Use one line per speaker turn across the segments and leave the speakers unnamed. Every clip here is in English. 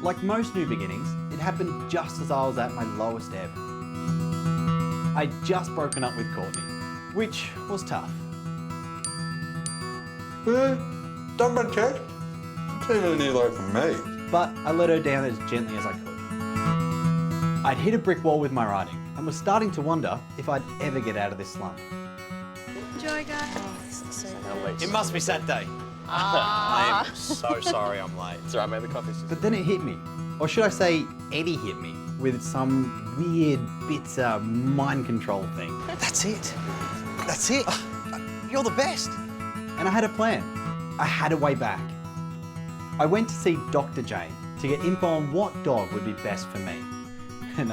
Like most new beginnings, it happened just as I was at my lowest ebb. I'd just broken up with Courtney, which was tough.
Done my check. Don't really need like from me.
But I let her down as gently as I could. I'd hit a brick wall with my writing and was starting to wonder if I'd ever get out of this slump.
Enjoy, guys. Oh, this is so good.
It must be Saturday. I am so sorry I'm late. It's all right, mate, the coffee's just...
But then it hit me. Or should I say, Eddie hit me with some weird, bitter mind control thing.
That's it. That's it. You're the best.
And I had a plan. I had a way back. I went to see Dr. Jane to get info on what dog would be best for me. And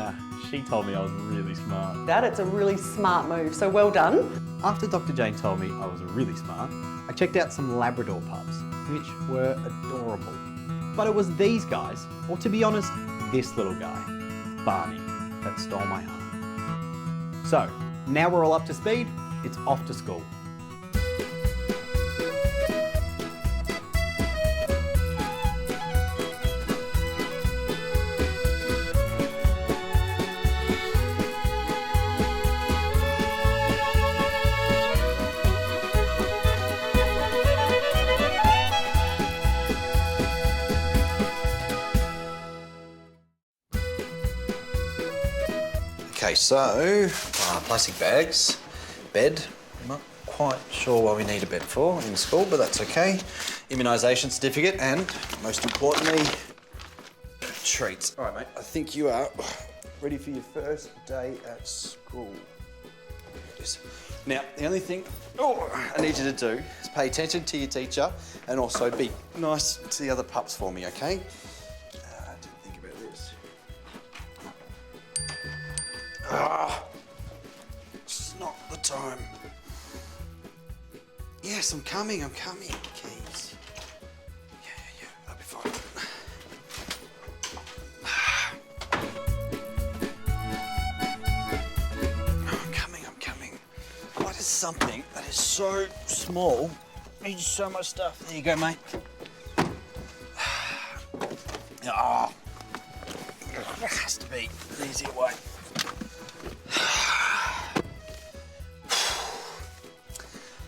she told me I was really smart.
That it's a really smart move, so well done.
After Dr. Jane told me I was really smart, I checked out some Labrador pups, which were adorable. But it was these guys, or to be honest, this little guy, Barney, that stole my heart. So, now we're all up to speed, it's off to school.
Okay, so, plastic bags, bed. I'm not quite sure what we need a bed for in school, but that's okay. Immunisation certificate and, most importantly, treats. All right, mate, I think you are ready for your first day at school. There it is. Now, the only thing I need you to do is pay attention to your teacher and also be nice to the other pups for me, okay? I didn't think about this. It's not the time. Yes, I'm coming. Keys. Yeah, I'll be fine. I'm coming. What is something that is so small, needs so much stuff? There you go, mate. Oh, it has to be the easier way.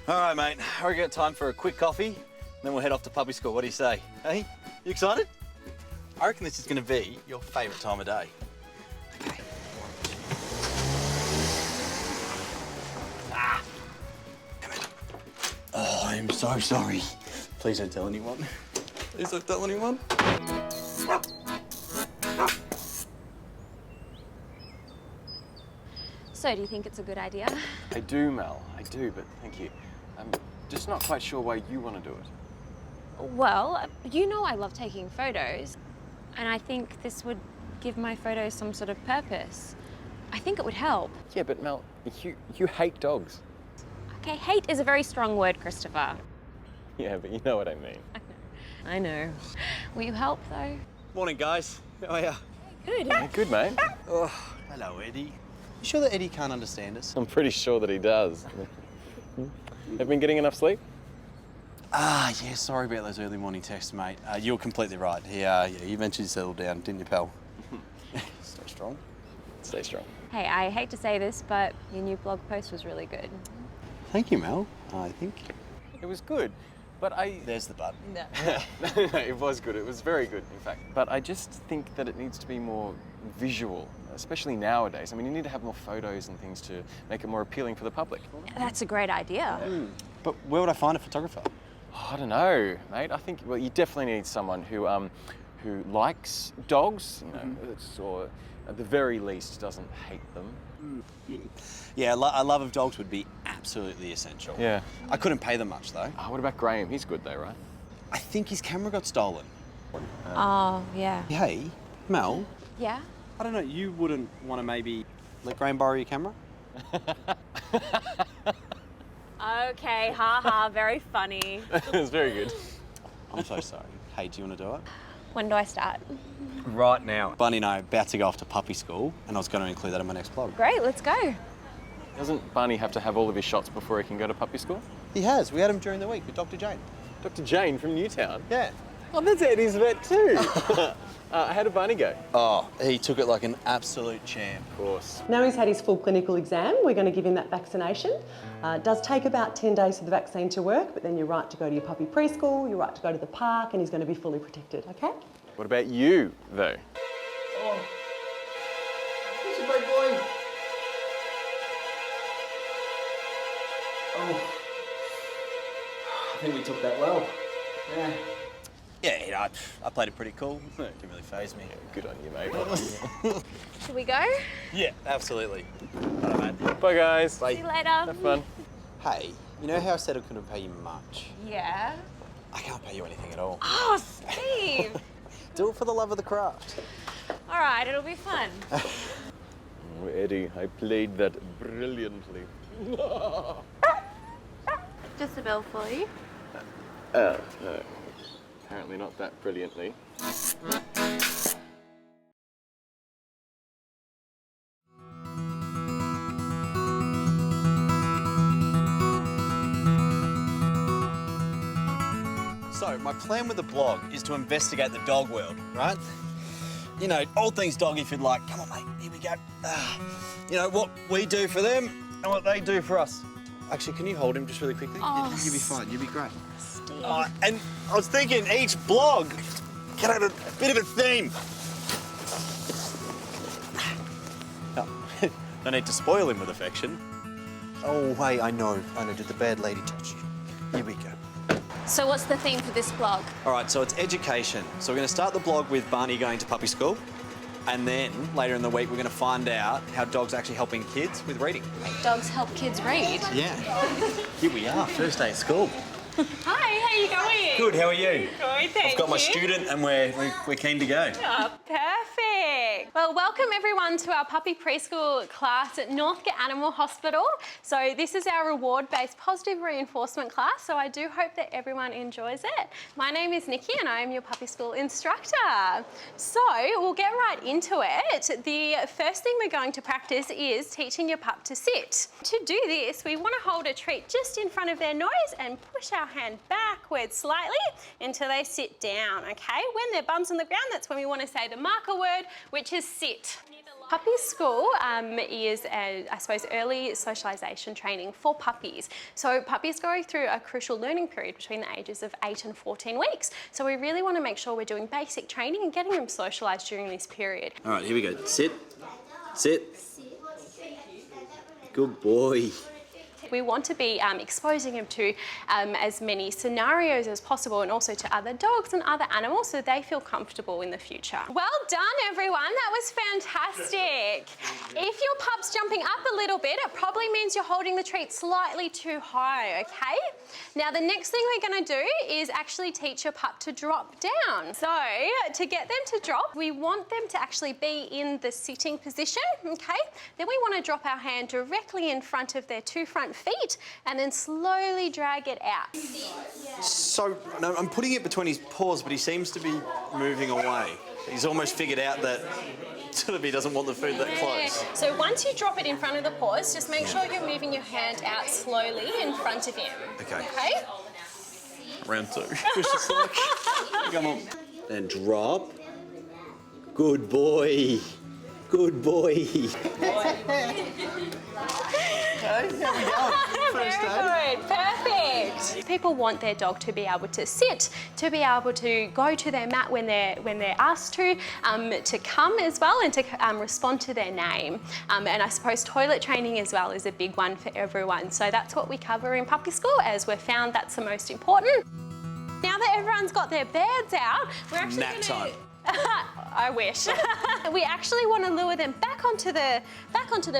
All right, mate. I reckon it's time for a quick coffee, and then we'll head off to puppy school. What do you say? Hey, you excited? I reckon this is going to be your favourite time of day. Okay. Come in. Oh, I'm so sorry. Please don't tell anyone. Please don't tell anyone.
So, do you think it's a good idea?
I do, Mel. I do, but thank you. I'm just not quite sure why you want to do it.
Well, you know I love taking photos, and I think this would give my photos some sort of purpose. I think it would help.
Yeah, but Mel, you hate dogs.
Okay, hate is a very strong word, Christopher.
Yeah, but you know what I mean.
I know. Will you help, though?
Morning, guys. How are you?
Good.
Yeah, good, mate.
Oh, hello, Eddie. You sure that Eddie can't understand us?
I'm pretty sure that he does. Have been getting enough sleep?
Yeah, sorry about those early morning texts, mate. You're completely right. Yeah, you mentioned you settled down, didn't you, pal? Stay strong.
Stay strong.
Hey, I hate to say this, but your new blog post was really good.
Thank you, Mel. I think.
It was good, but
There's the button.
No, it was good. It was very good, in fact. But I just think that it needs to be more visual, especially nowadays. I mean, you need to have more photos and things to make it more appealing for the public.
That's a great idea.
But where would I find a photographer?
Oh, I don't know, mate. I think, well, you definitely need someone who likes dogs, you know, or at the very least doesn't hate them.
Yeah, a love of dogs would be absolutely essential.
Yeah.
I couldn't pay them much, though.
Oh, what about Graham? He's good though, right?
I think his camera got stolen.
Oh, yeah.
Hey, Mel,
Yeah?
I don't know, you wouldn't want to maybe let Graham borrow your camera?
Okay, haha, very funny.
It was very good.
I'm so sorry. Hey, do you want to do it?
When do I start?
Right now. Barney and I are about to go off to puppy school, and I was going to include that in my next vlog.
Great, let's go.
Doesn't Barney have to have all of his shots before he can go to puppy school?
He has. We had him during the week with Dr. Jane.
Dr. Jane from Newtown?
Yeah.
Oh, that's Eddie's vet too. How did Barney go?
Oh, he took it like an absolute champ.
Of course.
Now he's had his full clinical exam, we're going to give him that vaccination. It does take about 10 days for the vaccine to work, but then you're right to go to your puppy preschool, you're right to go to the park, and he's going to be fully protected, okay?
What about you, though?
Oh, he's a great boy. Oh, I think we took that well. Yeah. Yeah, you know, I played it pretty cool. It didn't really faze me.
Good on you, mate.
Should we go?
Yeah, absolutely. Alright, mate.
Bye, guys.
See you later.
Have fun.
Hey, you know how I said I couldn't pay you much?
Yeah.
I can't pay you anything at all.
Oh, Steve.
Do it for the love of the craft.
All right, it'll be fun.
Oh, Eddie, I played that brilliantly.
Just a bill for you.
No. Apparently not that brilliantly.
So, my plan with the blog is to investigate the dog world, right? You know, all things dog if you'd like. Come on, mate, here we go. You know, what we do for them and what they do for us. Actually, can you hold him just really quickly?
Oh,
You'll be fine, you'll be great.
Steve.
And I was thinking each blog can have a bit of a theme. Oh, no need to spoil him with affection. Oh, hey, I know. Did the bad lady touch you? Here we go.
So what's the theme for this blog?
All right, so it's education. So we're going to start the blog with Barney going to puppy school. And then later in the week, we're going to find out how dogs are actually helping kids with reading.
Dogs help kids read.
Yeah. Here we are, first day at school.
Hi, how you going?
Good, how are you?
Good, thank
I've got my
you.
student and we're keen to go.
Oh, perfect. Well, welcome everyone to our puppy preschool class at Northgate Animal Hospital. So this is our reward-based positive reinforcement class, so I do hope that everyone enjoys it. My name is Nikki and I am your puppy school instructor. So we'll get right into it. The first thing we're going to practice is teaching your pup to sit. To do this, we want to hold a treat just in front of their nose and push our hand backwards slightly until they sit down, okay? When their bum's on the ground, that's when we want to say the marker word, which is sit. Puppy school is, I suppose, early socialisation training for puppies. So puppies go through a crucial learning period between the ages of 8 and 14 weeks. So we really want to make sure we're doing basic training and getting them socialised during this period.
All right, here we go. Sit. Sit. Good boy.
We want to be exposing them to as many scenarios as possible and also to other dogs and other animals so they feel comfortable in the future. Well done, everyone. That was fantastic. If your pup's jumping up a little bit, it probably means you're holding the treat slightly too high, okay? Now, the next thing we're going to do is actually teach your pup to drop down. So, to get them to drop, we want them to actually be in the sitting position, okay? Then we want to drop our hand directly in front of their two front feet and then slowly drag it out.
So, no, I'm putting it between his paws, but he seems to be moving away. He's almost figured out that he doesn't want the food that close.
So once you drop it in front of the paws, just make sure you're moving your hand out slowly in front of him.
Okay.
Okay?
Round two. It's just like, come on. And drop. Good boy. Good boy.
Very good, perfect. People want their dog to be able to sit, to be able to go to their mat when they're asked to come as well, and to respond to their name. And I suppose toilet training as well is a big one for everyone. So that's what we cover in puppy school, as we've found that's the most important. Now that everyone's got their beds out, we're actually
Nap time.
I wish. We actually want to lure them back onto the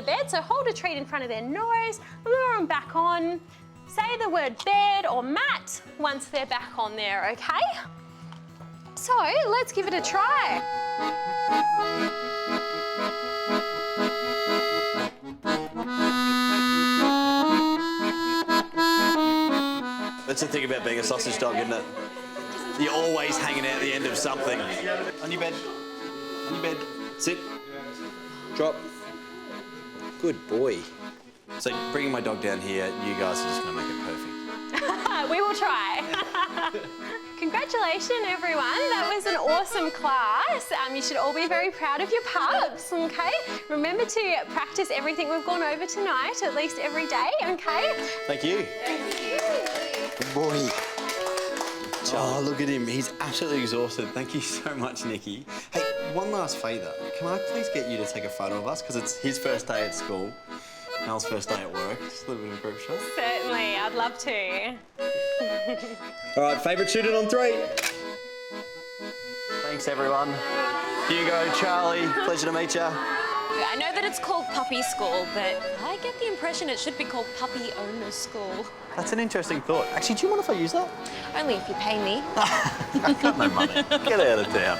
bed. So hold a treat in front of their nose, lure them back on. Say the word bed or mat once they're back on there, okay? So let's give it a try.
That's the thing about being a sausage dog, isn't it? You're always hanging out at the end of something. On your bed. On your bed. Sit. Drop. Good boy. So bringing my dog down here, you guys are just going to make it perfect.
We will try. Congratulations, everyone. That was an awesome class. You should all be very proud of your pups, okay? Remember to practice everything we've gone over tonight, at least every day, okay?
Thank you. Good boy. Oh, look at him. He's absolutely exhausted. Thank you so much, Nikki. Hey, one last favour. Can I please get you to take a photo of us? Because it's his first day at school. Mel's first day at work. Just a little bit of a group shot.
Certainly, I'd love to.
All right, favourite student on 3. Thanks, everyone. Hugo, Charlie, pleasure to meet you.
I know that it's called puppy school, but I get the impression it should be called puppy owner school.
That's an interesting thought. Actually, do you mind if I use that?
Only if you pay me.
I got no money. Get out of town.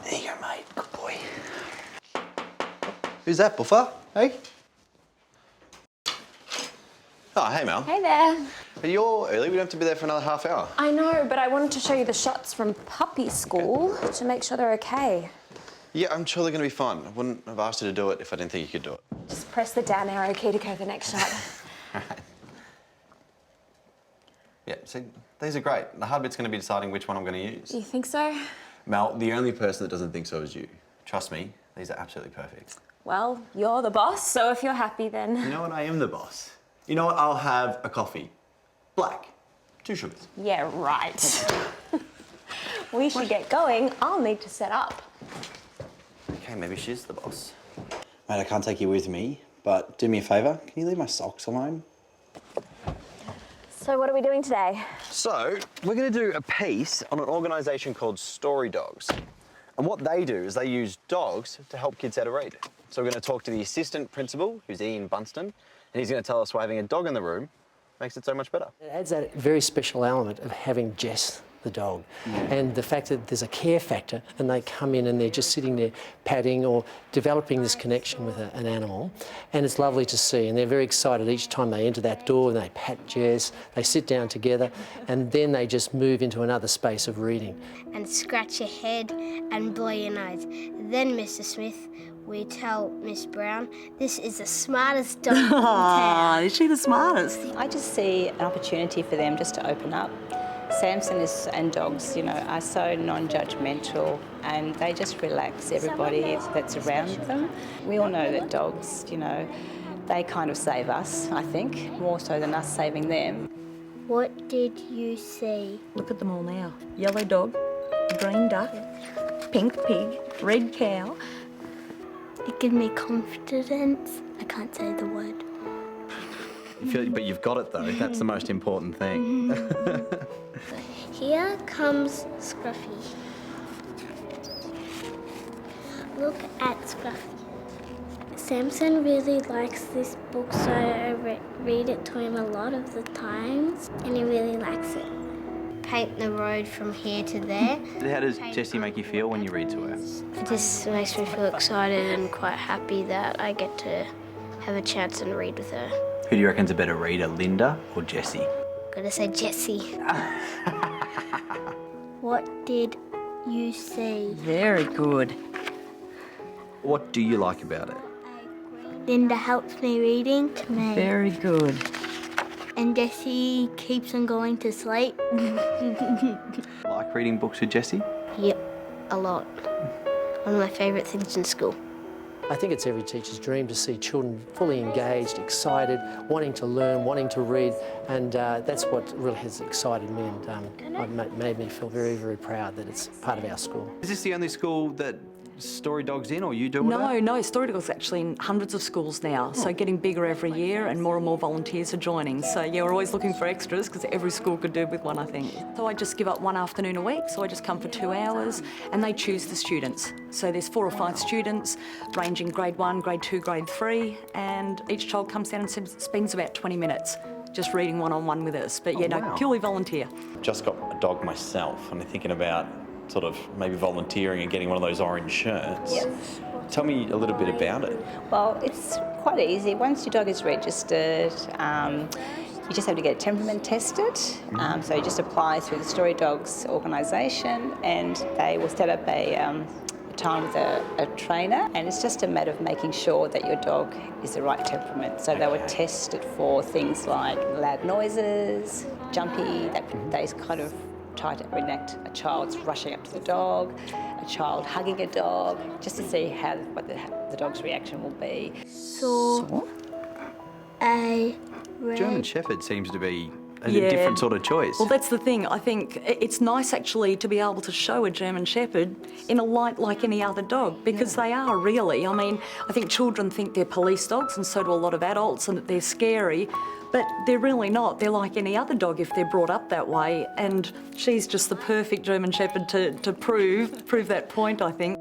There you go, mate. Good boy. Who's that, Buffer? Hey? Oh, hey, Mel.
Hey there.
You're early. We don't have to be there for another half hour.
I know, but I wanted to show you the shots from puppy school to make sure they're okay.
Yeah, I'm sure they're going to be fine. I wouldn't have asked you to do it if I didn't think you could do it.
Just press the down arrow key to go to the next shot.
All right. Yeah, see, these are great. The hard bit's going to be deciding which one I'm going to use.
You think so?
Mel, the only person that doesn't think so is you. Trust me, these are absolutely perfect.
Well, you're the boss, so if you're happy, then...
You know what? I am the boss. You know what? I'll have a coffee. Black. 2 sugars.
Yeah, right. We should get going. I'll need to set up.
Okay, maybe she's the boss. Mate, I can't take you with me, but do me a favour. Can you leave my socks alone?
So what are we doing today?
So, we're going to do a piece on an organisation called Story Dogs. And what they do is they use dogs to help kids how to read. So we're going to talk to the assistant principal, who's Ian Bunston, and he's going to tell us why having a dog in the room makes it so much better.
It adds that very special element of having Jess, the dog, and the fact that there's a care factor and they come in and they're just sitting there patting or developing this connection with an animal, and it's lovely to see, and they're very excited each time they enter that door and they pat Jess, they sit down together, and then they just move into another space of reading.
And scratch your head and blow your nose. Then, Mr. Smith, we tell Miss Brown, this is the smartest dog in town.
Is she the smartest?
I just see an opportunity for them just to open up. Samson and dogs, you know, are so non-judgmental and they just relax everybody that's around them. We all know that dogs, you know, they kind of save us, I think, more so than us saving them.
What did you see?
Look at them all now. Yellow dog, green duck, pink pig, red cow.
It gives me confidence. I can't say the word.
But you've got it, though. That's the most important thing.
Here comes Scruffy. Look at Scruffy. Samson really likes this book, so I read it to him a lot of the times, and he really likes it. Paint the road from here to there.
How does Jessie make you feel when you read to her?
It just makes me feel excited and quite happy that I get to have a chance and read with her.
Who do you reckon's a better reader, Linda or Jessie?
Gotta say Jessie. What did you see?
Very good.
What do you like about it?
Linda helps me reading to me.
Very good.
And Jessie keeps on going to sleep.
Like reading books with Jessie?
Yep, a lot. One of my favourite things in school.
I think it's every teacher's dream to see children fully engaged, excited, wanting to learn, wanting to read, and that's what really has excited me and made me feel very, very proud that it's part of our school.
Is this the only school that Story Dog's in, or you do with that?
No, Story Dog's actually in hundreds of schools now, so getting bigger every year and more volunteers are joining. So yeah, we're always looking for extras because every school could do with one, I think. So I just give up one afternoon a week, so I just come for 2 hours and they choose the students. So there's 4 or 5 students ranging grade 1, grade 2, grade 3, and each child comes down and spends about 20 minutes just reading one-on-one with us. But yeah, no, purely volunteer.
Just got a dog myself and I'm thinking about sort of maybe volunteering and getting one of those orange shirts.
Yes.
Tell me a little bit about it.
Well, it's quite easy. Once your dog is registered, you just have to get temperament tested. So you just apply through the Story Dogs organisation and they will set up a time with a trainer, and it's just a matter of making sure that your dog is the right temperament. So they would test it for things like loud noises, jumpy, they kind of try to enact a child's rushing up to the dog, a child hugging a dog, just to see what the dog's reaction will be.
Saw a red...
German Shepherd seems to be a different sort of choice.
Well, that's the thing. I think it's nice actually to be able to show a German Shepherd in a light like any other dog, because they are really. I mean, I think children think they're police dogs, and so do a lot of adults, and that they're scary, but they're really not. They're like any other dog if they're brought up that way, and she's just the perfect German Shepherd to prove that point, I think.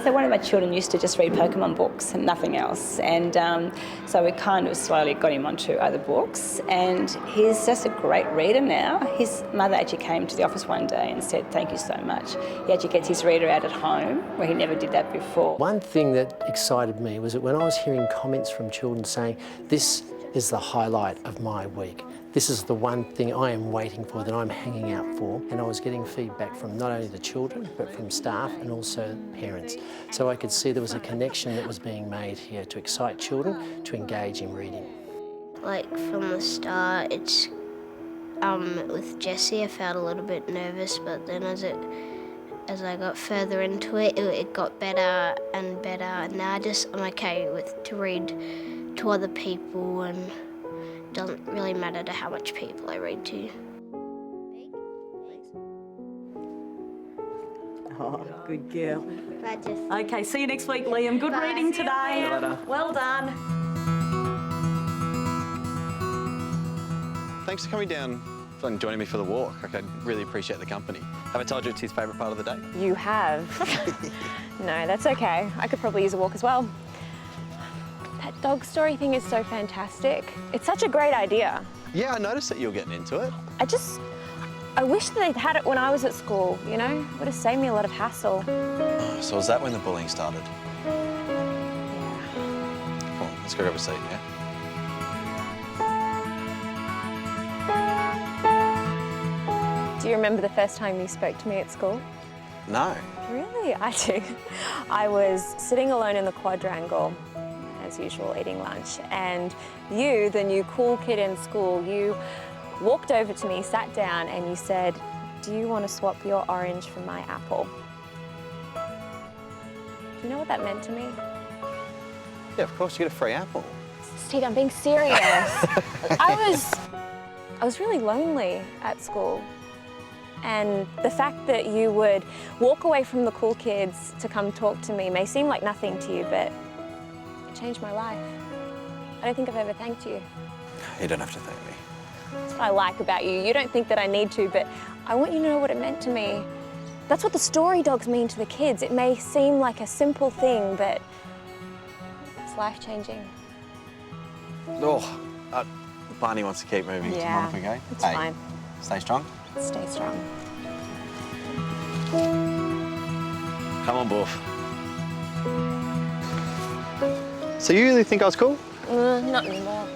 So one of my children used to just read Pokemon books and nothing else, and so we kind of slowly got him onto other books, and he's just a great reader now. His mother actually came to the office one day and said thank you so much. He actually gets his reader out at home, where he never did that before.
One thing that excited me was that when I was hearing comments from children saying, this is the highlight of my week. This is the one thing I am waiting for, that I'm hanging out for. And I was getting feedback from not only the children, but from staff and also parents. So I could see there was a connection that was being made here to excite children to engage in reading.
Like from the start, it's with Jessie, I felt a little bit nervous, but then as I got further into it, it got better and better. And now I'm okay to read to other people, and it doesn't really matter to how much people I read to.
Oh, good girl.
Bye, Jess.
Okay, see you next week, Liam. Good reading today. Well done.
Thanks for coming down and joining me for the walk. I really appreciate the company. Have I told you it's his favourite part of the day?
You have. No, that's okay. I could probably use a walk as well. That dog story thing is so fantastic. It's such a great idea.
Yeah, I noticed that you were getting into it.
I wish that they'd had it when I was at school, you know? It would have saved me a lot of hassle.
So was that when the bullying started?
Yeah.
Come on, let's go grab a seat, yeah?
Do you remember the first time you spoke to me at school?
No.
Really? I do. I was sitting alone in the quadrangle, as usual, eating lunch, and you, the new cool kid in school, you walked over to me, sat down, and you said, "Do you want to swap your orange for my apple?" Do you know what that meant to me?
Yeah, of course, you get a free apple.
Steve, I'm being serious. I was really lonely at school. And the fact that you would walk away from the cool kids to come talk to me may seem like nothing to you, but it changed my life. I don't think I've ever thanked you.
You don't have to thank me.
That's what I like about you. You don't think that I need to, but I want you to know what it meant to me. That's what the story dogs mean to the kids. It may seem like a simple thing, but it's life-changing.
Oh, Barney wants to keep moving.
Yeah,
Do you mind if we go?
it's fine.
Stay strong.
Stay strong.
Come on, Boof. So you really think I was cool?
Not anymore.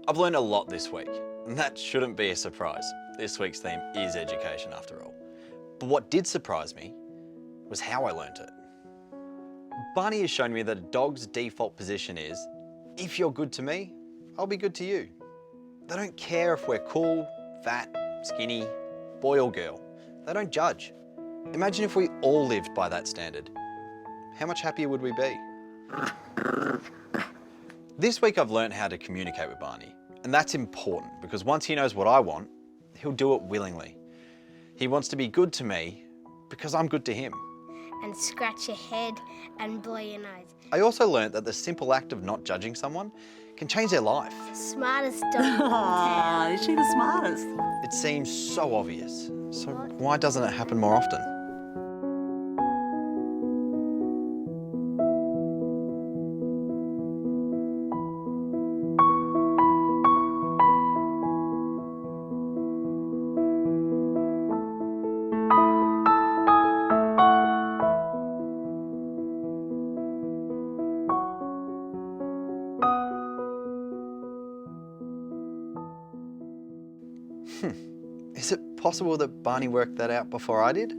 I've learned a lot this week, and that shouldn't be a surprise. This week's theme is education after all. But what did surprise me was how I learnt it. Barney has shown me that a dog's default position is, if you're good to me, I'll be good to you. They don't care if we're cool, fat, skinny, boy or girl. They don't judge. Imagine if we all lived by that standard. How much happier would we be? This week I've learnt how to communicate with Barney, and that's important because once he knows what I want, he'll do it willingly. He wants to be good to me because I'm good to him.
And scratch your head and blow your nose.
I also learnt that the simple act of not judging someone can change their life.
Smartest dog in
Ah, is she the smartest?
It seems so obvious. So why doesn't it happen more often? possible that Barney worked that out before I did?